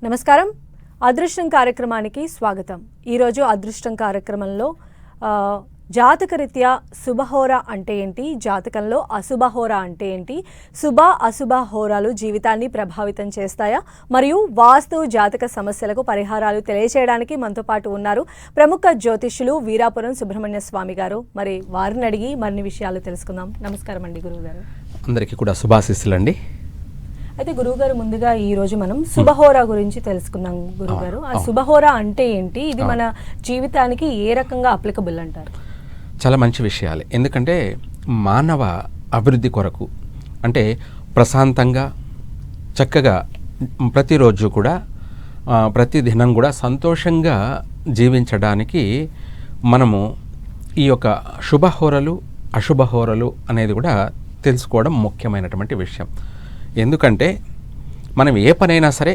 నమస్కారం. అదృష్టం కార్యక్రమానికి స్వాగతం. ఈరోజు అదృష్టం కార్యక్రమంలో జాతకరీత్యా శుభహోర అంటే ఏంటి, జాతకంలో అశుభహోర అంటే ఏంటి, శుభ అశుభ హోరాలు జీవితాన్ని ప్రభావితం చేస్తాయా, మరియు వాస్తు జాతక సమస్యలకు పరిహారాలు తెలియజేయడానికి మనతో పాటు ఉన్నారు ప్రముఖ జ్యోతిష్యులు వీరాపురం సుబ్రహ్మణ్య స్వామి గారు. మరి వారిని అడిగి మరిన్ని విషయాలు తెలుసుకుందాం. నమస్కారం అండి గురువుగారు. అందరికీ కూడా శుభాశీస్సులు అండి. అయితే గురువుగారు, ముందుగా ఈరోజు మనం శుభహోర గురించి తెలుసుకుందాం. గురువుగారు, ఆ శుభహోర అంటే ఏంటి, ఇది మన జీవితానికి ఏ రకంగా అప్లికబుల్ అంటారు? చాలా మంచి విషయాలు. ఎందుకంటే మానవ అభివృద్ధి కొరకు, అంటే ప్రశాంతంగా చక్కగా ప్రతిరోజు కూడా ప్రతి దినం కూడా సంతోషంగా జీవించడానికి మనము ఈ యొక్క శుభహోరలు అశుభహోరలు అనేది కూడా తెలుసుకోవడం ముఖ్యమైనటువంటి విషయం. ఎందుకంటే మనం ఏ పనైనా సరే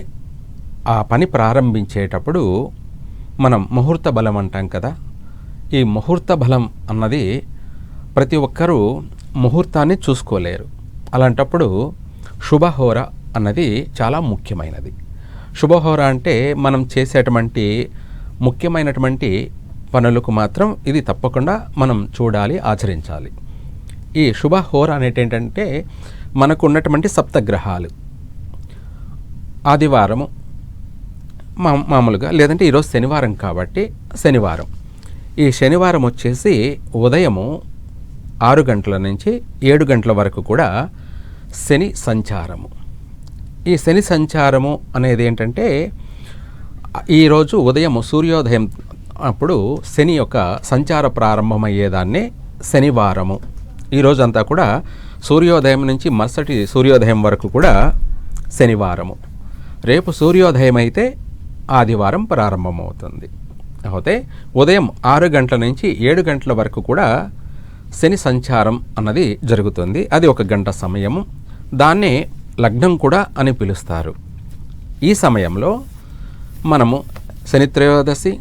ఆ పని ప్రారంభించేటప్పుడు మనం ముహూర్త బలం అంటాం కదా. ఈ ముహూర్త బలం అన్నది ప్రతి ఒక్కరూ ముహూర్తాన్ని చూసుకోలేరు. అలాంటప్పుడు శుభహోర అన్నది చాలా ముఖ్యమైనది. శుభహోర అంటే మనం చేసేటువంటి ముఖ్యమైనటువంటి పనులకు మాత్రం ఇది తప్పకుండా మనం చూడాలి, ఆచరించాలి. ఈ శుభహోర అనేది ఏంటంటే మనకు ఉన్నటువంటి సప్తగ్రహాలు ఆదివారము మామూలుగా, లేదంటే ఈరోజు శనివారం కాబట్టి శనివారం. ఈ శనివారం వచ్చేసి ఉదయము 6 గంటల నుంచి 7 గంటల వరకు కూడా శని సంచారము. ఈ శని సంచారము అనేది ఏంటంటే ఈరోజు ఉదయము సూర్యోదయం అప్పుడు శని యొక్క సంచార ప్రారంభమయ్యేదాన్నే శనివారము. ఈరోజంతా కూడా సూర్యోదయం నుంచి మరుసటి సూర్యోదయం వరకు కూడా శనివారము. రేపు సూర్యోదయం అయితే ఆదివారం ప్రారంభమవుతుంది. అయితే ఉదయం 6 గంటల నుంచి 7 గంటల వరకు కూడా శని సంచారం అన్నది జరుగుతుంది. అది 1 గంట సమయము. దాన్నే లగ్నం కూడా అని పిలుస్తారు. ఈ సమయంలో మనము శని త్రయోదశి,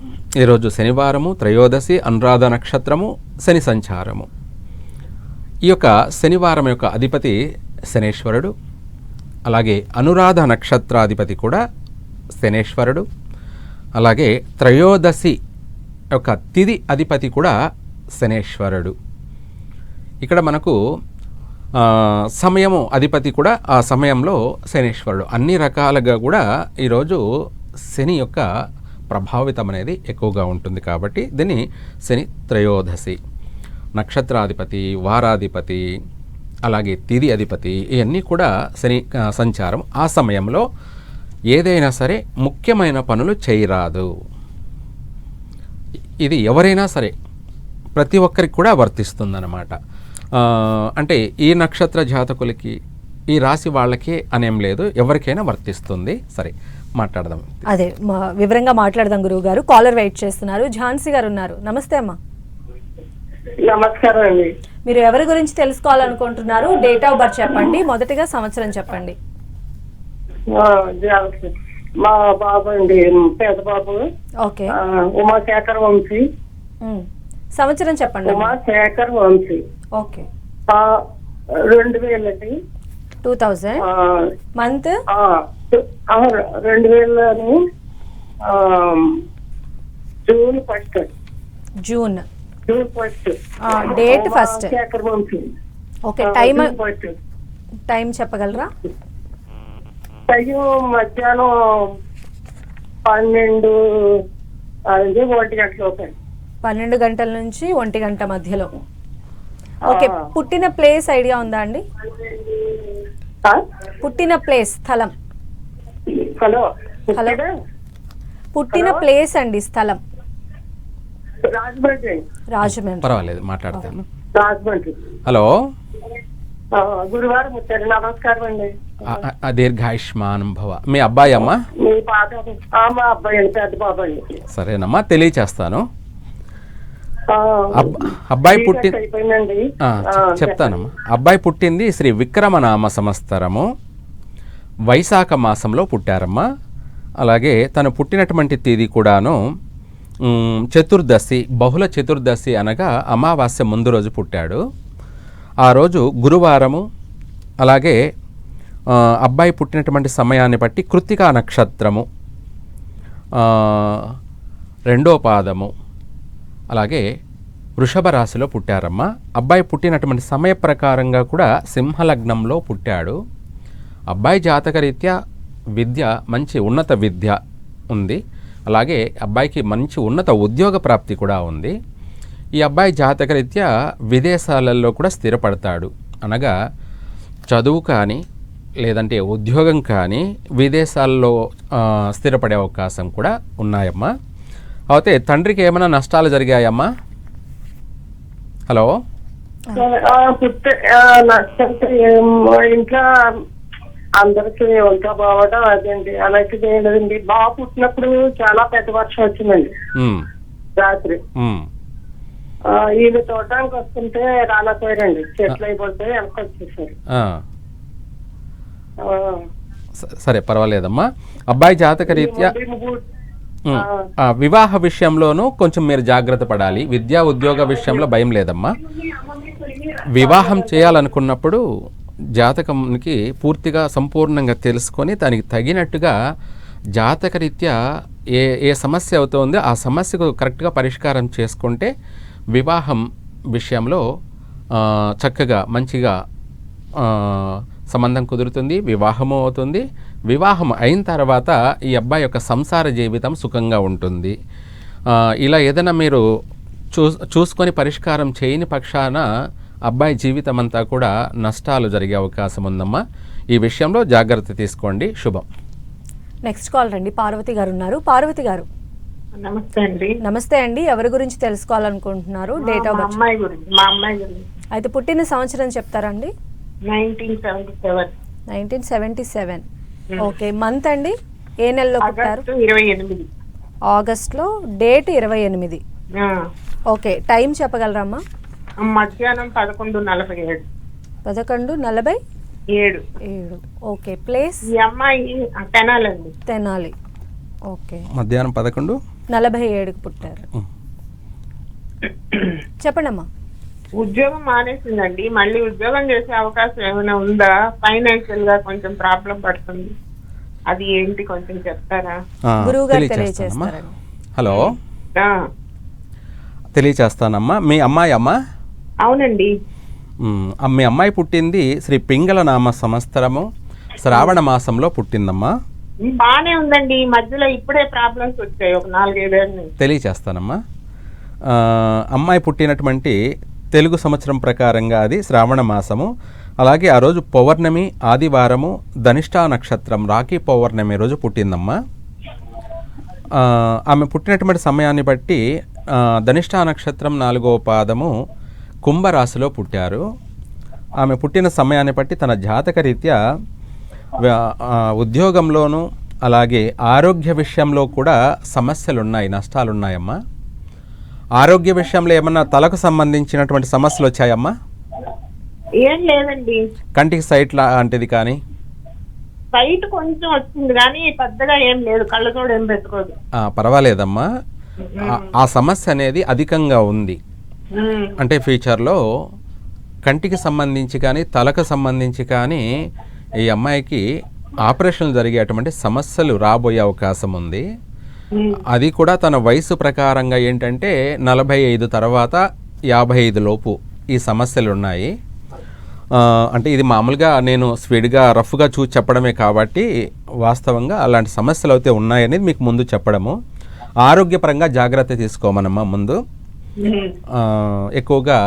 ఈరోజు శనివారము, త్రయోదశి, అనురాధ నక్షత్రము, శని సంచారము. ఈ యొక్క శనివారం యొక్క అధిపతి శనేశ్వరుడు, అలాగే అనురాధ నక్షత్రాధిపతి కూడా శనేశ్వరుడు, అలాగే త్రయోదశి యొక్క తిథి అధిపతి కూడా శనేశ్వరుడు. ఇక్కడ మనకు సమయము అధిపతి కూడా ఆ సమయంలో శనేశ్వరుడు. అన్ని రకాలుగా కూడా ఈరోజు శని యొక్క ప్రభావితం అనేది ఎక్కువగా ఉంటుంది కాబట్టి దీన్ని శని త్రయోదశి. నక్షత్రాధిపతి, వారాధిపతి, అలాగే తిథి అధిపతి, ఇవన్నీ కూడా శని సంచారం. ఆ సమయంలో ఏదైనా సరే ముఖ్యమైన పనులు చేయరాదు. ఇది ఎవరైనా సరే ప్రతి ఒక్కరికి కూడా వర్తిస్తుందన్నమాట. అంటే ఈ నక్షత్ర జాతకులకి, ఈ రాశి వాళ్ళకి అనేం లేదు, ఎవరికైనా వర్తిస్తుంది. సరే, మాట్లాడదాం. అదే వివరంగా మాట్లాడదాం. గురువు గారు, కాలర్ వెయిట్ చేస్తున్నారు. ఝాన్సీ గారు ఉన్నారు. నమస్తే అమ్మా. నమస్కారం అండి. మీరు ఎవరి గురించి తెలుసుకోవాలనుకుంటున్నారు? డేట్ ఆఫ్ బర్త్ చెప్పండి, మొదటిగా సంవత్సరం చెప్పండి. మా బాబు అండి, పేద బాబు. ఓకే. ఉమాశేఖర్ వంశీ. సంవత్సరం చెప్పండి. Umashekar Vamsi. Okay. 2000 2000 month 2000 June 1. June June 1. Date first. Shekar Vamsi. Okay. Time చెప్పగలరా? టైం మధ్యాహ్నం 12 గంటలు అవుతాయి. 12 గంటల నుంచి 1 గంట మధ్యలో. ఓకే. పుట్టిన ప్లేస్ ఐడియా ఉందా అండి? పుట్టిన ప్లేస్, స్థలం. హలో. పుట్టిన ప్లేస్ అండి, స్థలం. రాజమండ్రి. పర్వాలేదు, మాట్లాడతాను. రాజమండ్రి. హలో. గురువారం వచ్చారు. నమస్కారం అండి. దీర్ఘాయుష్మానం భవ. మీ అబ్బాయి అమ్మా? మీ పాత మా అబ్బాయి అండి, పెద్ద బాబు అండి. సరేనమ్మా, తెలియచేస్తాను. అబ్బాయి చెప్తానమ్మా. అబ్బాయి పుట్టింది శ్రీ విక్రమనామ సంవత్సరము వైశాఖ మాసంలో పుట్టారమ్మా. అలాగే తను పుట్టినటువంటి తేదీ కూడాను చతుర్దశి, బహుళ చతుర్దశి అనగా అమావాస్య ముందు రోజు పుట్టాడు. ఆ రోజు గురువారము. అలాగే అబ్బాయి పుట్టినటువంటి సమయాన్ని బట్టి కృత్తికా నక్షత్రము రెండో పాదము, అలాగే వృషభ రాశిలో పుట్టారమ్మా. అబ్బాయి పుట్టినటువంటి సమయ ప్రకారంగా కూడా సింహలగ్నంలో పుట్టాడు. అబ్బాయి జాతకరీత్యా విద్య మంచి ఉన్నత విద్య ఉంది. అలాగే అబ్బాయికి మంచి ఉన్నత ఉద్యోగ ప్రాప్తి కూడా ఉంది. ఈ అబ్బాయి జాతకరీత్యా విదేశాలలో కూడా స్థిరపడతాడు. అనగా చదువు కానీ లేదంటే ఉద్యోగం కానీ విదేశాల్లో స్థిరపడే అవకాశం కూడా ఉన్నాయమ్మా. అయితే తండ్రికి ఏమైనా నష్టాలు జరిగాయమ్మా? హలో, ఇంట్లో అందరికి ఒంటా బావడం అదండి. అలాంటిది ఏంటండి, బాగా పుట్టినప్పుడు చాలా పెద్ద వర్షం వచ్చిందండి రాత్రి. వీళ్ళు తోటానికి వస్తుంటే రాలేకపోయారండి, చెట్లు అయిపోతే వెనక వచ్చేసారు. సరే, పర్వాలేదమ్మా. అబ్బాయి జాతక రీత్యా వివాహ విషయంలోనూ కొంచెం మీరు జాగ్రత్త పడాలి. విద్యా ఉద్యోగ విషయంలో భయం లేదమ్మా. వివాహం చేయాలనుకున్నప్పుడు జాతకంకి పూర్తిగా సంపూర్ణంగా తెలుసుకొని దానికి తగినట్టుగా జాతకరీత్యా ఏ సమస్య అవుతుందో ఆ సమస్యకు కరెక్ట్గా పరిష్కారం చేసుకుంటే వివాహం విషయంలో చక్కగా మంచిగా సంబంధం కుదురుతుంది, వివాహము అవుతుంది. వివాహం అయిన తర్వాత ఈ అబ్బాయి యొక్క సంసార జీవితం సుఖంగా ఉంటుంది. ఇలా ఏదైనా మీరు చూసుకొని పరిష్కారం చేయని పక్షాన అబ్బాయి జీవితం అంతా కూడా నష్టాలు జరిగే అవకాశం ఉందమ్మా. ఈ విషయంలో జాగ్రత్త తీసుకోండి. శుభం. నెక్స్ట్ కాల్ రండి. పార్వతి గారు ఉన్నారు. పార్వతి గారు నమస్తే అండి. నమస్తే అండి. ఎవరి గురించి తెలుసుకోవాలనుకుంటున్నారు? Date of birth. మా అమ్మాయి గురించి. అయితే పుట్టిన సంవత్సరం చెప్తారండి? 1977. ఓకే. మంత్ అండి? ఏ నెలలో పుట్టారు? 28. ఆగస్ట్లో. డేట్ 28. ఓకే. టైం చెప్పగలరమ్మా? మధ్యాహ్నం 11:47. 11:47. ఓకే. ప్లేస్? ఈ అమ్మాయి తెనాలండి. తెనాలి. ఓకే. మధ్యాహ్నం 11:47కి పుట్టారు. చెప్పండి అమ్మా. ఉద్యోగం మానేసిందండి. మళ్ళీ ఉద్యోగం చేసే అవకాశం ఏమైనా ఉందా? ఫైనాన్షియల్ గా కొంచెం ప్రాబ్లం పడుతుంది, అది ఏంటి కొంచెం చెప్తారా? గురువు గారు తెలియజేస్తారండి. హలో, తెలియచేస్తానమ్మా. మీ అమ్మాయి అమ్మా? అవునండి. మీ అమ్మాయి పుట్టింది శ్రీ పింగళ నామ సంవత్సరము శ్రావణ మాసంలో పుట్టిందమ్మా. బానే ఉందండి. మధ్యలో ఇప్పుడే ప్రాబ్లమ్స్ వచ్చాయి ఒక 4-5 ఏళ్ళు. తెలియచేస్తానమ్మా. అమ్మాయి పుట్టినటువంటి తెలుగు సంవత్సరం ప్రకారంగా అది శ్రావణ మాసము. అలాగే ఆ రోజు పౌర్ణమి ఆదివారము, ధనిష్టా నక్షత్రం రాఖీ పౌర్ణమి రోజు పుట్టిందమ్మా. ఆమె పుట్టినటువంటి సమయాన్ని బట్టి ధనిష్టా నక్షత్రం 4వ పాదము కుంభరాశిలో పుట్టారు. ఆమె పుట్టిన సమయాన్ని బట్టి తన జాతక రీత్యా ఉద్యోగంలోనూ అలాగే ఆరోగ్య విషయంలో కూడా సమస్యలు ఉన్నాయి, నష్టాలు ఉన్నాయమ్మా. ఆరోగ్య విషయంలో ఏమన్నా తలకు సంబంధించినటువంటి సమస్యలు వచ్చాయమ్మా? ఏం లేదండి. కంటికి సైట్ లాంటిది కానీ? సైట్ కొంచెం వచ్చింది కానీ పెద్దగా ఏం లేదు. కళ్ళతోడు ఏం పెట్టుకోదు. పర్వాలేదమ్మా. ఆ సమస్య అనేది అధికంగా ఉంది. అంటే ఫ్యూచర్లో కంటికి సంబంధించి కానీ తలకు సంబంధించి కానీ ఈ అమ్మాయికి ఆపరేషన్లు జరిగేటువంటి సమస్యలు రాబోయే అవకాశం ఉంది. అది కూడా తన వయసు ప్రకారంగా ఏంటంటే 45 తర్వాత 55 లోపు ఈ సమస్యలు ఉన్నాయి. అంటే ఇది మామూలుగా నేను స్పీడ్గా రఫ్గా చూసి చెప్పడమే కాబట్టి వాస్తవంగా అలాంటి సమస్యలు అయితే ఉన్నాయనేది మీకు ముందు చెప్పడము. ఆరోగ్యపరంగా జాగ్రత్త తీసుకోమనమ్మా. ముందు ఎక్కువగా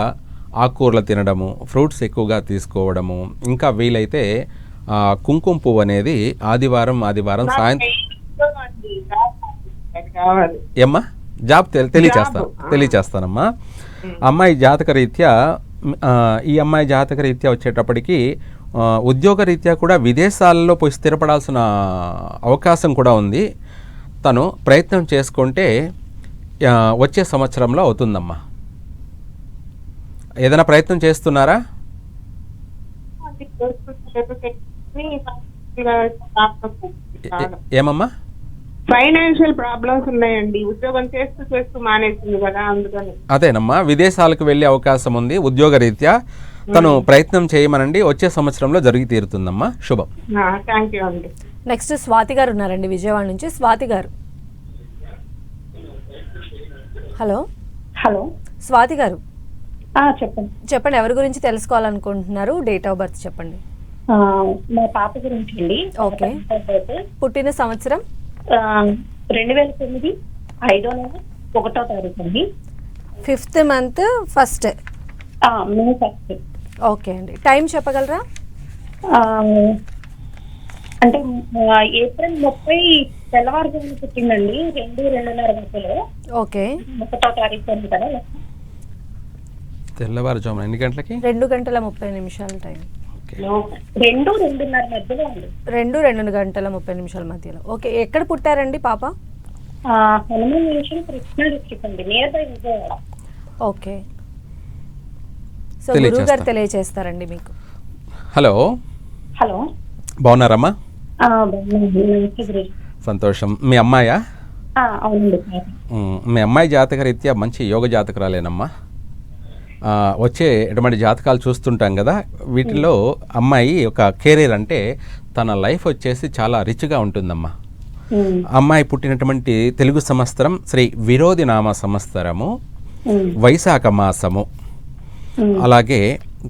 ఆకుకూరలు తినడము, ఫ్రూట్స్ ఎక్కువగా తీసుకోవడము, ఇంకా వీలైతే కుంకుమ పువ్వు అనేది ఆదివారం సాయంత్రం. ఏమ్మా? జాబ్ తెలియచేస్తానమ్మా. అమ్మాయి జాతక రీత్యా ఈ అమ్మాయి జాతక రీత్యా వచ్చేటప్పటికి ఉద్యోగ రీత్యా కూడా విదేశాలలో పోయి స్థిరపడాల్సిన అవకాశం కూడా ఉంది. తను ప్రయత్నం చేసుకుంటే వచ్చే సంవత్సరంలో అవుతుందమ్మా. ఏదైనా ప్రయత్నం చేస్తున్నారా? ఏమమ్మా? ఫైనాన్షియల్ ప్రాబ్లమ్స్ ఉన్నాయండి. ఉద్యోగం చేస్తూ మానేసింది కదా, అందుకని. అదేనమ్మా, విదేశాలకు వెళ్ళే అవకాశం ఉంది ఉద్యోగ రీత్యా. తను ప్రయత్నం చేయమనండి, వచ్చే సంవత్సరంలో జరిగి తీరుతుందమ్మా. శుభం. థ్యాంక్ యూ అండి. నెక్స్ట్ స్వాతి గారు ఉన్నారండి విజయవాడ నుంచి. స్వాతి గారు హలో హలో. స్వాతి గారు చెప్పండి. చెప్పండి, ఎవరి గురించి తెలుసుకోవాలనుకుంటున్నారు? డేట్ ఆఫ్ బర్త్ చెప్పండి. మా పాప గురించి అండి. ఓకే. పుట్టిన సంవత్సరం 2009 5వ నెల 1వ తారీఖు అండి. 5th month 1st. మే 1st. ఓకే అండి. టైం చెప్పగలరా? అంటే ఏప్రిల్ 30 తెల్లవారుజామున పుట్టిందండి. 2-2:30 మధ్యలో. ఓకే. 1వ తారీఖు అండి కదా. తెల్లవారుజామున ఎన్ని గంటలకి? 2:30 టైం. 2-2:30 మధ్యలో అండి. 2:30 మధ్యలో. ఓకే. ఎక్కడ పుట్టారండి పాప? హనుమాన్ జంక్షన్, కృష్ణా డిస్ట్రిక్ట్ అండి, near by Vijayawada. Okay. So గురువు గారు తెలియజేస్తారండి మీకు. హలో. హలో. బాగున్నారమ్మా? బాగున్నాను. సంతోషం. మీ అమ్మాయా? అవునండి. మీ అమ్మాయి జాతకరీత్యా మంచి యోగ జాతకురాలేనమ్మా. వచ్చే ఎటువంటి జాతకాలు చూస్తుంటాం కదా, వీటిలో అమ్మాయి ఒక కెరీర్ అంటే తన లైఫ్ వచ్చేసి చాలా రిచ్గా ఉంటుందమ్మా. అమ్మాయి పుట్టినటువంటి తెలుగు సంవత్సరం శ్రీ విరోధి నామ సంవత్సరము, వైశాఖ మాసము. అలాగే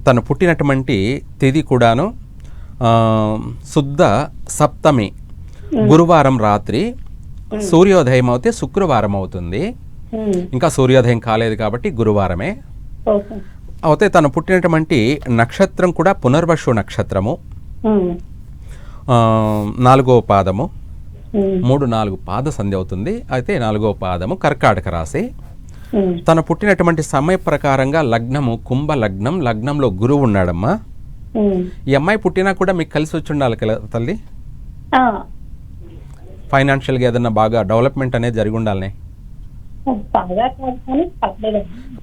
తను పుట్టినటువంటి తేదీ కూడాను శుద్ధ సప్తమి, గురువారం రాత్రి. సూర్యోదయం అయితే శుక్రవారం అవుతుంది. ఇంకా సూర్యోదయం కాలేదు కాబట్టి గురువారమే అయితే. తను పుట్టినటువంటి నక్షత్రం కూడా పునర్వసు నక్షత్రము, 4వ పాదము, 3-4 పాద సంధి అవుతుంది. అయితే 4వ పాదము కర్కాటక రాశి. తను పుట్టినటువంటి సమయ ప్రకారంగా లగ్నము కుంభ లగ్నం, లగ్నంలో గురువు ఉన్నాడమ్మా. ఈ అమ్మాయి పుట్టినా కూడా మీకు కలిసి వచ్చి ఉండాలి కదా తల్లి. ఫైనాన్షియల్గా ఏదన్నా బాగా డెవలప్మెంట్ అనేది జరిగి ఉండాలనే.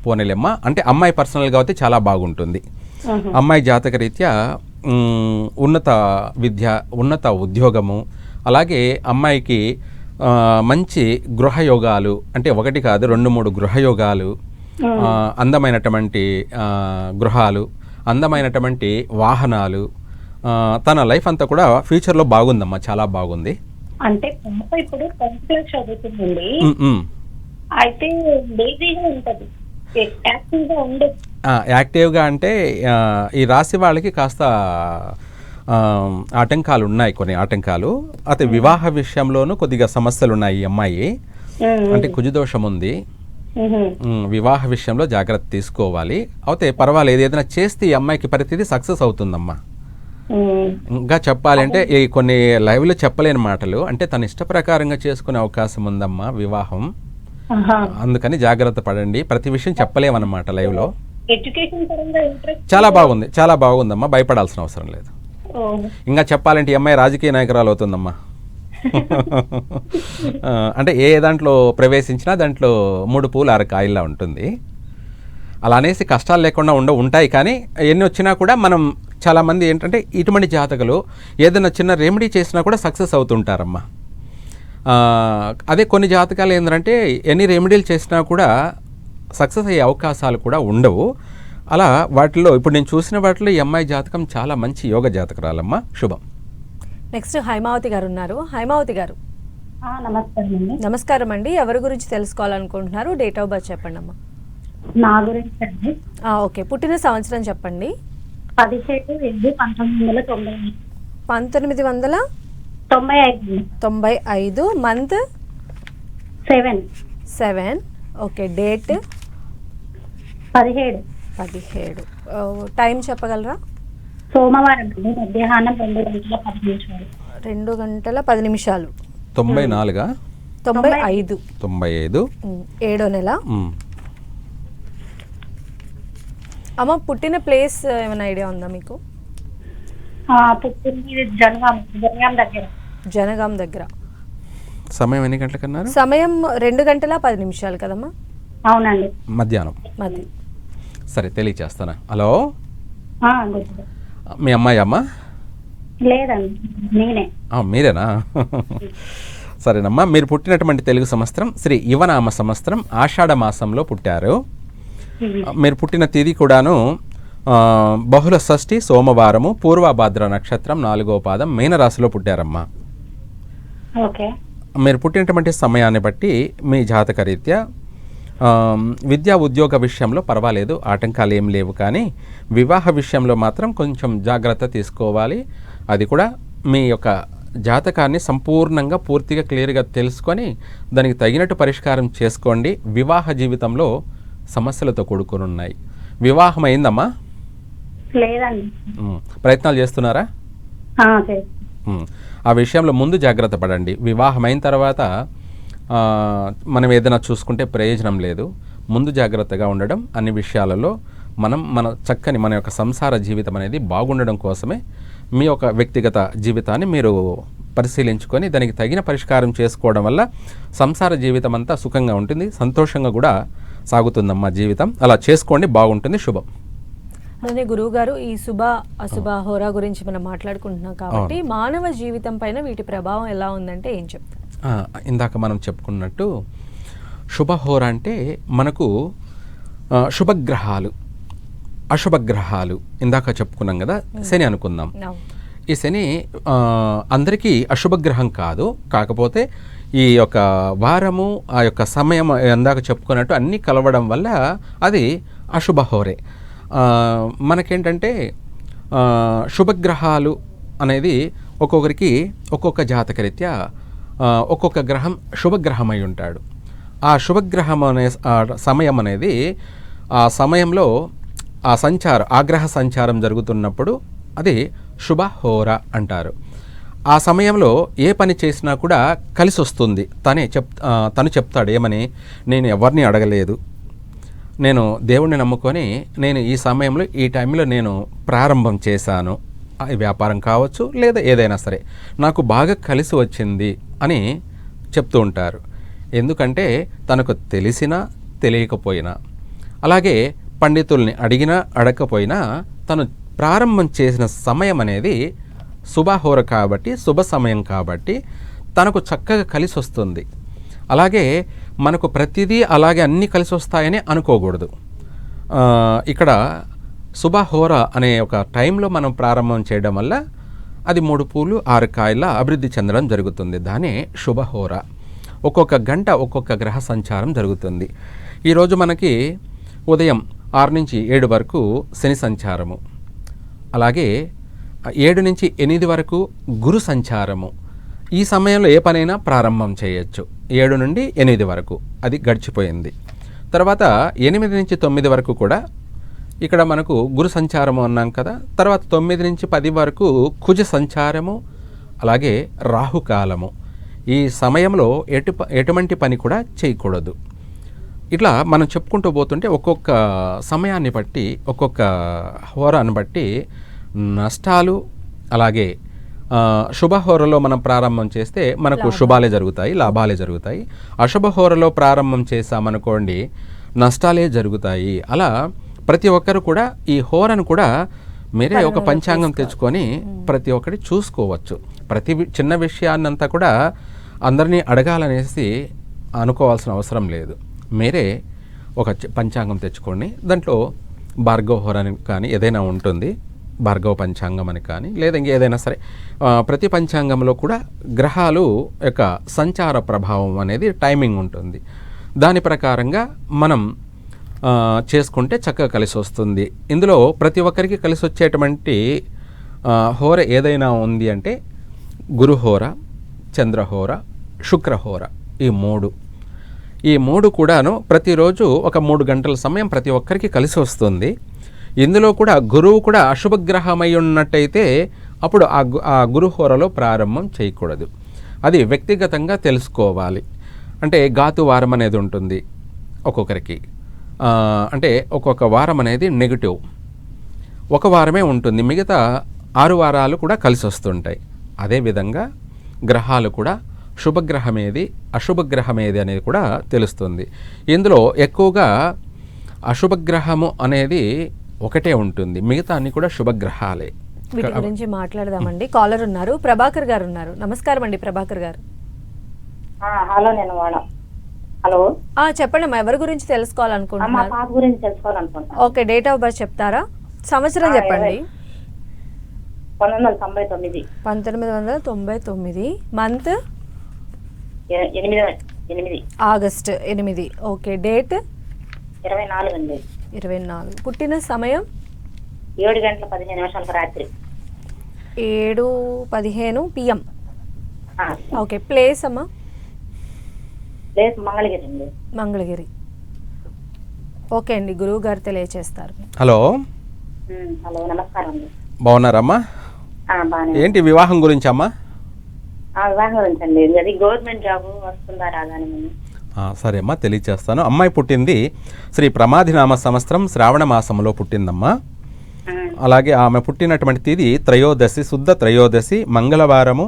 పోనేలేమ్మా. అంటే అమ్మాయి పర్సనల్గా అయితే చాలా బాగుంటుంది. అమ్మాయి జాతక రీత్యా ఉన్నత విద్య, ఉన్నత ఉద్యోగము, అలాగే అమ్మాయికి మంచి గృహయోగాలు, అంటే 1 కాదు 2-3 గృహయోగాలు, అందమైనటువంటి గృహాలు, అందమైనటువంటి వాహనాలు. తన లైఫ్ అంతా కూడా ఫ్యూచర్లో బాగుందమ్మా, చాలా బాగుంది. అంటే పాప ఇప్పుడు 10th క్లాస్ చదువుతుందండి. అయితే లేజీగా ఉంటది, యాక్టివ్గా ఉండదు. యాక్టివ్గా అంటే ఈ రాశి వాళ్ళకి కాస్త ఆటంకాలు ఉన్నాయి, కొన్ని ఆటంకాలు. అయితే వివాహ విషయంలోనూ కొద్దిగా సమస్యలు ఉన్నాయి ఈ అమ్మాయి. అంటే కుజదోషం ఉంది. వివాహ విషయంలో జాగ్రత్త తీసుకోవాలి. అయితే పర్వాలేదు, ఏదైనా చేస్తే ఈ అమ్మాయికి ప్రతిదీ సక్సెస్ అవుతుందమ్మా. ఇంకా చెప్పాలంటే ఈ కొన్ని లైవ్లో చెప్పలేని మాటలు, అంటే తన ఇష్ట ప్రకారంగా చేసుకునే అవకాశం ఉందమ్మా వివాహం. అందుకని జాగ్రత్త పడండి. ప్రతి విషయం చెప్పలేమన్నమాట లైవ్లో. ఎడ్యుకేషన్ పరంగా ఇంట్రెస్ట్ చాలా బాగుంది, చాలా బాగుందమ్మా, భయపడాల్సిన అవసరం లేదు. ఇంకా చెప్పాలంటే ఈ అమ్మాయి రాజకీయ నాయకురాలు అవుతుందమ్మా. అంటే ఏ దాంట్లో ప్రవేశించినా దాంట్లో 3 పూలు 6 కాయల్లా ఉంటుంది. అలా అనేసి కష్టాలు లేకుండా ఉంటాయి. కానీ ఎన్ని వచ్చినా కూడా మనం చాలామంది ఏంటంటే ఇటువంటి జాతకులు ఏదైనా చిన్న రెమెడీ చేసినా కూడా సక్సెస్ అవుతుంటారమ్మా. అదే కొన్ని జాతకాలు ఏంటంటే ఎన్ని రెమెడీలు చేసినా కూడా సక్సెస్ అయ్యే అవకాశాలు కూడా ఉండవు. అలా వాటిలో ఇప్పుడు నేను చూసిన వాటిలో ఈ అమ్మాయి జాతకం చాలా మంచి యోగ జాతకురాలమ్మా. శుభం. నెక్స్ట్ హైమావతి గారు ఉన్నారు. హైమావతి గారు నమస్కారం అండి. ఎవరి గురించి తెలుసుకోవాలనుకుంటున్నారు? డేట్ ఆఫ్ బర్త్ చెప్పండి అమ్మా. నా గురించి అండి. ఓకే. పుట్టిన సంవత్సరం చెప్పండి. 17/8/1990. 1995. మంత్ 7. ఓకే. డేట్ 17. టైం చెప్పగలరా? సోమవారం అండి, మధ్యాహ్నం 2:10. 2:10. 94. 95. 7వ నెల. అమ్మ పుట్టిన ప్లేస్ ఏమైనా ఐడియా ఉందా మీకు? పుట్టింది జనగాం దగ్గర. సమయం ఎన్ని గంటలకన్నారు? సమయం 2:10 కదమ్మా? అవునండి, మధ్యాహ్నం. సరే, తెలియచేస్తాను. హలో, మీ అమ్మాయి అమ్మా? లేదండి, నేనే. మీరేనా? సరేనమ్మా. మీరు పుట్టినటువంటి తెలుగు సంవత్సరం శ్రీ యువనామ సంవత్సరం ఆషాఢ మాసంలో పుట్టారు. మీరు పుట్టిన తేదీ కూడాను బహుళ షష్ఠి సోమవారము, పూర్వభాద్ర నక్షత్రం 4వ పాదం, మీనరాశిలో పుట్టారమ్మా. ఓకే. మీరు పుట్టినటువంటి సమయాన్ని బట్టి మీ జాతక రీత్యా విద్యా ఉద్యోగ విషయంలో పర్వాలేదు, ఆటంకాలు ఏం లేవు. కానీ వివాహ విషయంలో మాత్రం కొంచెం జాగ్రత్త తీసుకోవాలి. అది కూడా మీ యొక్క జాతకాన్ని సంపూర్ణంగా పూర్తిగా క్లియర్గా తెలుసుకొని దానికి తగినట్టు పరిష్కారం చేసుకోండి. వివాహ జీవితంలో సమస్యలతో కూడుకొని ఉన్నాయి. వివాహం అయిందమ్మా? లేదండి. ప్రయత్నాలు చేస్తున్నారా? ఆ విషయంలో ముందు జాగ్రత్త పడండి. వివాహం అయిన తర్వాత మనం ఏదైనా చూసుకుంటే ప్రయోజనం లేదు. ముందు జాగ్రత్తగా ఉండడం, అన్ని విషయాలలో మన చక్కని మన యొక్క సంసార జీవితం అనేది బాగుండడం కోసమే మీ యొక్క వ్యక్తిగత జీవితాన్ని మీరు పరిశీలించుకొని దానికి తగిన పరిష్కారం చేసుకోవడం వల్ల సంసార జీవితం అంతా సుఖంగా ఉంటుంది, సంతోషంగా కూడా సాగుతుందమ్మా జీవితం. అలా చేసుకోండి, బాగుంటుంది. శుభం. అలానే గురువు గారు, ఈ శుభ అశుభ హోరా గురించి మనం మాట్లాడుకుంటున్నాం కాబట్టి మానవ జీవితం పైన వీటి ప్రభావం ఎలా ఉందంటే ఏం చెప్తారు? ఇందాక మనం చెప్పుకున్నట్టు శుభహోర అంటే మనకు శుభగ్రహాలు, అశుభగ్రహాలు ఇందాక చెప్పుకున్నాం కదా. శని అనుకుందాం. ఈ శని అందరికీ అశుభగ్రహం కాదు. కాకపోతే ఈ యొక్క వారము, ఆ యొక్క సమయం ఇందాక చెప్పుకున్నట్టు అన్నీ కలవడం వల్ల అది అశుభహోరే. మనకేంటంటే శుభగ్రహాలు అనేది ఒక్కొక్కరికి ఒక్కొక్క జాతకరీత్యా ఒక్కొక్క గ్రహం శుభగ్రహం అయి ఉంటాడు. ఆ శుభగ్రహం అనే సమయం అనేది ఆ సమయంలో ఆ గ్రహ సంచారం జరుగుతున్నప్పుడు అది శుభహోర అంటారు. ఆ సమయంలో ఏ పని చేసినా కూడా కలిసి వస్తుంది. తను చెప్తాడు ఏమని, నేను ఎవరిని అడగలేదు, నేను దేవుణ్ణి నమ్ముకొని నేను ఈ సమయంలో ఈ టైంలో నేను ప్రారంభం చేశాను, వ్యాపారం కావచ్చు లేదా ఏదైనా సరే నాకు బాగా కలిసి వచ్చింది అని చెప్తూ ఉంటారు. ఎందుకంటే తనకు తెలిసినా తెలియకపోయినా, అలాగే పండితుల్ని అడిగినా అడగకపోయినా తను ప్రారంభం చేసిన సమయం అనేది శుభహోర కాబట్టి, శుభ సమయం కాబట్టి తనకు చక్కగా కలిసి వస్తుంది. అలాగే మనకు ప్రతిదీ అలాగే అన్నీ కలిసి వస్తాయని అనుకోకూడదు. ఇక్కడ శుభహోర అనే ఒక టైంలో మనం ప్రారంభం చేయడం వల్ల అది 3 పూలు 6 కాయల అభివృద్ధి చెందడం జరుగుతుంది. దానే శుభహోర. ఒక్కొక్క గంట ఒక్కొక్క గ్రహ సంచారం జరుగుతుంది. ఈరోజు మనకి ఉదయం 6 నుంచి 7 వరకు శని సంచారము, అలాగే 7 నుంచి 8 వరకు గురు సంచారము. ఈ సమయంలో ఏ పనైనా ప్రారంభం చేయొచ్చు. 7 నుండి 8 వరకు అది గడిచిపోయింది. తర్వాత 8 నుంచి 9 వరకు కూడా ఇక్కడ మనకు గురు సంచారము అన్నాం కదా. తర్వాత 9 నుంచి 10 వరకు కుజ సంచారము, అలాగే రాహుకాలము. ఈ సమయంలో ఎటువంటి పని కూడా చేయకూడదు. ఇట్లా మనం చెప్పుకుంటూ పోతుంటే ఒక్కొక్క సమయాన్ని బట్టి, ఒక్కొక్క హోరాన్ని బట్టి నష్టాలు, అలాగే శుభహోరలో మనం ప్రారంభం చేస్తే మనకు శుభాలే జరుగుతాయి, లాభాలే జరుగుతాయి. అశుభహోరలో ప్రారంభం చేసామనుకోండి నష్టాలే జరుగుతాయి. అలా ప్రతి ఒక్కరు కూడా ఈ హోరను కూడా మీరే ఒక పంచాంగం తెచ్చుకొని ప్రతి ఒక్కటి చూసుకోవచ్చు. ప్రతి చిన్న విషయాన్నంతా కూడా అందరినీ అడగాలనేసి అనుకోవాల్సిన అవసరం లేదు. మీరే ఒక పంచాంగం తెచ్చుకోండి. దాంట్లో భార్గవ హోర అని కానీ ఏదైనా ఉంటుంది, భార్గవ పంచాంగం అని కానీ లేదా ఇంకేదైనా సరే ప్రతి పంచాంగంలో కూడా గ్రహాలు యొక్క సంచార ప్రభావం అనేది టైమింగ్ ఉంటుంది. దాని ప్రకారంగా మనం చేసుకుంటే చక్కగా కలిసి వస్తుంది. ఇందులో ప్రతి ఒక్కరికి కలిసి వచ్చేటువంటి హోర ఏదైనా ఉంది అంటే గురుహోర, చంద్రహోర, శుక్రహోర, ఈ మూడు కూడాను ప్రతిరోజు ఒక 3 గంటల సమయం ప్రతి ఒక్కరికి కలిసి వస్తుంది. ఇందులో కూడా గురువు కూడా అశుభగ్రహమై ఉన్నట్టయితే అప్పుడు ఆ గురుహోరలో ప్రారంభం చేయకూడదు. అది వ్యక్తిగతంగా తెలుసుకోవాలి. అంటే ఘాతు వారం అనేది ఉంటుంది ఒక్కొక్కరికి. అంటే ఒక్కొక్క వారం అనేది నెగిటివ్, ఒక వారమే ఉంటుంది, మిగతా 6 వారాలు కూడా కలిసి వస్తుంటాయి. అదేవిధంగా గ్రహాలు కూడా శుభగ్రహమేది అశుభగ్రహమేది అనేది కూడా తెలుస్తుంది. ఇందులో ఎక్కువగా అశుభగ్రహము అనేది ఒకటే ఉంటుంది, మిగతా అన్ని కూడా శుభగ్రహాలే. వీటి గురించి మాట్లాడదామండి. కాలర్ ఉన్నారు, ప్రభాకర్ గారు ఉన్నారు. నమస్కారం అండి ప్రభాకర్ గారు. హలో, నేను హలో చెప్పండి అమ్మా, ఎవరి గురించి తెలుసుకోవాలనుకుంటున్నారు? పాప గురించి తెలుసుకోవాలనుకుంటున్నాను. ఓకే, డేట్ ఆఫ్ బర్త్ చెప్తారా? సంవత్సరం చెప్పండి. 1999. 1999. Month 8 August 8. ఓకే, డేట్ 24 అండి. 24. పుట్టిన సమయం 7:15 రాత్రి. 7:15 PM. ఆ, ఓకే, ప్లేస్ అమ్మా ప్లేస్ మంగళగిరి అండి. మంగళగిరి. ఓకే అండి, గురువు గారు తెలియచేస్తారు. హలో, హలో, నమస్కారం అండి. బాగున్నారమ్మా? బాగానే. ఏంటి వివాహం గురించి అమ్మా? వివాహం గురించి అండి. అది గవర్నమెంట్ జాబ్ వస్తుందా రాదా అని మనం. సరే అమ్మా, తెలియచేస్తాను. అమ్మాయి పుట్టింది శ్రీ ప్రమాధినామ సంవత్సరం శ్రావణ మాసంలో పుట్టిందమ్మా. అలాగే ఆమె పుట్టినటువంటి తేదీ త్రయోదశి, శుద్ధ త్రయోదశి, మంగళవారము,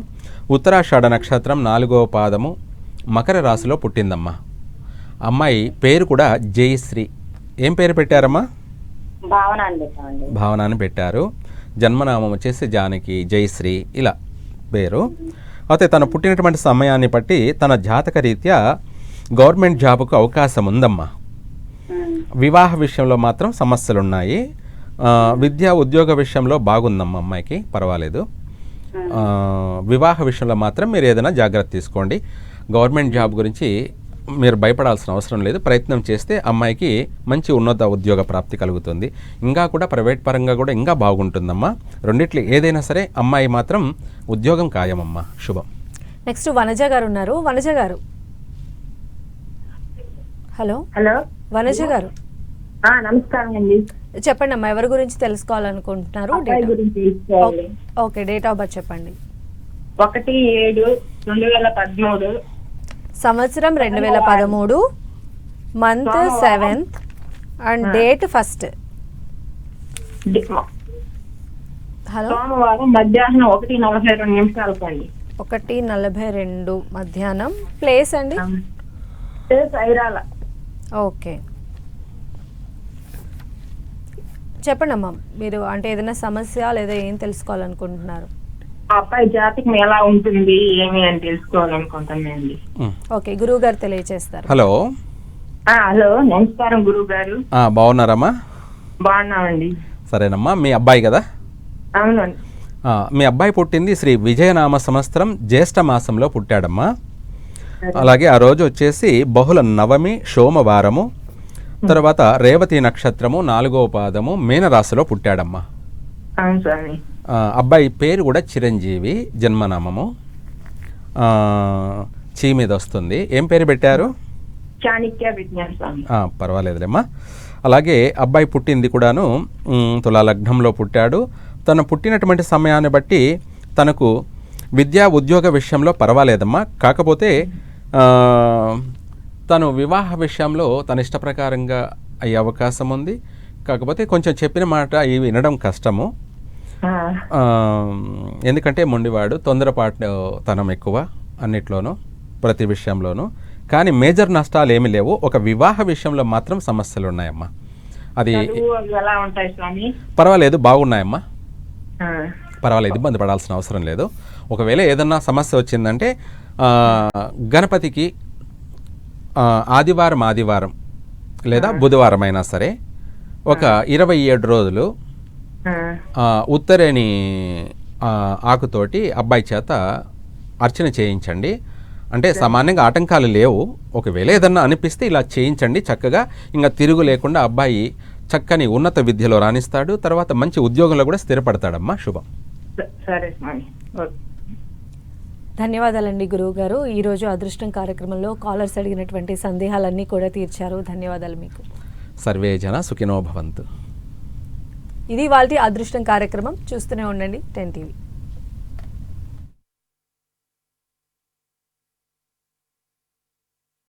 ఉత్తరాషాఢ నక్షత్రం 4వ పాదము, మకర రాశిలో పుట్టిందమ్మా. అమ్మాయి పేరు కూడా జయశ్రీ. ఏం పేరు పెట్టారమ్మా? భావన అని పెట్టామండి. భావన అని పెట్టారు. జన్మనామం వచ్చేసి జానకి, జయశ్రీ ఇలా పేరు. అయితే తను పుట్టినటువంటి సమయాన్ని బట్టి తన జాతక రీత్యా గవర్నమెంట్ జాబ్కు అవకాశం ఉందమ్మా. వివాహ విషయంలో మాత్రం సమస్యలు ఉన్నాయి. విద్యా ఉద్యోగ విషయంలో బాగుందమ్మా అమ్మాయికి, పర్వాలేదు. వివాహ విషయంలో మాత్రం మీరు ఏదైనా జాగ్రత్త తీసుకోండి. గవర్నమెంట్ జాబ్ గురించి మీరు భయపడాల్సిన అవసరం లేదు. ప్రయత్నం చేస్తే అమ్మాయికి మంచి ఉన్నత ఉద్యోగ ప్రాప్తి కలుగుతుంది. ఇంకా కూడా ప్రైవేట్ పరంగా కూడా ఇంకా బాగుంటుందమ్మా. రెండిట్లు ఏదైనా సరే అమ్మాయి మాత్రం ఉద్యోగం ఖాయమమ్మా. శుభం. నెక్స్ట్ వనజ గారు ఉన్నారు. వనజ గారు, హలో. హలో, వనజ గారు నమస్కారం అండి. చెప్పండి అమ్మా, ఎవరి గురించి తెలుసుకోవాలనుకుంటున్నారు? అబ్బాయి గురించి తెలుసుకోవాలి. ఓకే, డేట్ ఆఫ్ బర్త్ చెప్పండి. 1/7/2013. సంవత్సరం 2013, month 7th and date 1st. Hello, సోమవారం మధ్యాహ్నం 1:42 అండి. 1:42 మధ్యాహ్నం. ప్లేస్ అండి? ప్లేస్ ఐరాల. ఓకే, చెప్పండి అమ్మా, మీరు అంటే ఏదైనా సమస్య లేదా ఏం తెలుసుకోవాలనుకుంటున్నారు? ఆ అబ్బాయి జాతకం ఎలా ఉంటుంది ఏమి అని తెలుసుకోవాలనుకుంటున్నానండి. ఓకే, గురువు గారు తెలియచేస్తారు. హలో. హలో, నమస్కారం గురువు గారు. బాగున్నారమ్మా? బాగున్నామండి. సరేనమ్మా, మీ అబ్బాయి కదా? అవునండి. మీ అబ్బాయి పుట్టింది శ్రీ విజయనామ సంవత్సరం జ్యేష్ఠ మాసంలో పుట్టాడమ్మా. అలాగే ఆ రోజు వచ్చేసి బహుళ నవమి, సోమవారము, తర్వాత రేవతి నక్షత్రము 4వ పాదము, మీనరాశిలో పుట్టాడమ్మా. అవును స్వామి. అబ్బాయి పేరు కూడా చిరంజీవి, జన్మనామము చీ మీద వస్తుంది. ఏం పేరు పెట్టారు? చాణక్య విజ్ఞాన స్వామి. పర్వాలేదులేమ్మా. అలాగే అబ్బాయి పుట్టింది కూడాను తులా లగ్నంలో పుట్టాడు. తను పుట్టినటువంటి సమయాన్ని బట్టి తనకు విద్యా ఉద్యోగ విషయంలో పర్వాలేదమ్మా. కాకపోతే తను వివాహ విషయంలో తన ఇష్ట ప్రకారంగా అయ్యే అవకాశం ఉంది. కాకపోతే కొంచెం చెప్పిన మాట ఇవి వినడం కష్టము. ఎందుకంటే మొండివాడు, తొందరపాటు తనం ఎక్కువ అన్నిట్లోనూ, ప్రతి విషయంలోనూ. కానీ మేజర్ నష్టాలు ఏమీ లేవు. ఒక వివాహ విషయంలో మాత్రం సమస్యలు ఉన్నాయమ్మా. అది ఎలా ఉంటాయి స్వామి? పర్వాలేదు, బాగున్నాయమ్మా. పర్వాలేదు, ఇబ్బంది పడాల్సిన అవసరం లేదు. ఒకవేళ ఏదన్నా సమస్య వచ్చిందంటే గణపతికి ఆదివారం లేదా బుధవారం అయినా సరే ఒక 27 రోజులు ఉత్తరేణి ఆకుతోటి అబ్బాయి చేత అర్చన చేయించండి. అంటే సామాన్యంగా ఆటంకాలు లేవు. ఒకవేళ ఏదన్నా అనిపిస్తే ఇలా చేయించండి. చక్కగా ఇంకా తిరుగు లేకుండా అబ్బాయి చక్కని ఉన్నత విద్యలో రాణిస్తాడు. తర్వాత మంచి ఉద్యోగంలో కూడా స్థిరపడతాడమ్మా. శుభం. సరే స్వామి. ధన్యవాదాలండి గురువు గారు. ఈరోజు అదృష్టం కార్యక్రమంలో కాలర్స్ అడిగినటువంటి సందేహాలన్నీ కూడా తీర్చారు. ధన్యవాదాలు మీకు. సర్వే జన సుఖినో భవంతు. ఇది వాళ్ళ అదృష్టం కార్యక్రమం. చూస్తూనే ఉండండి 10 TV.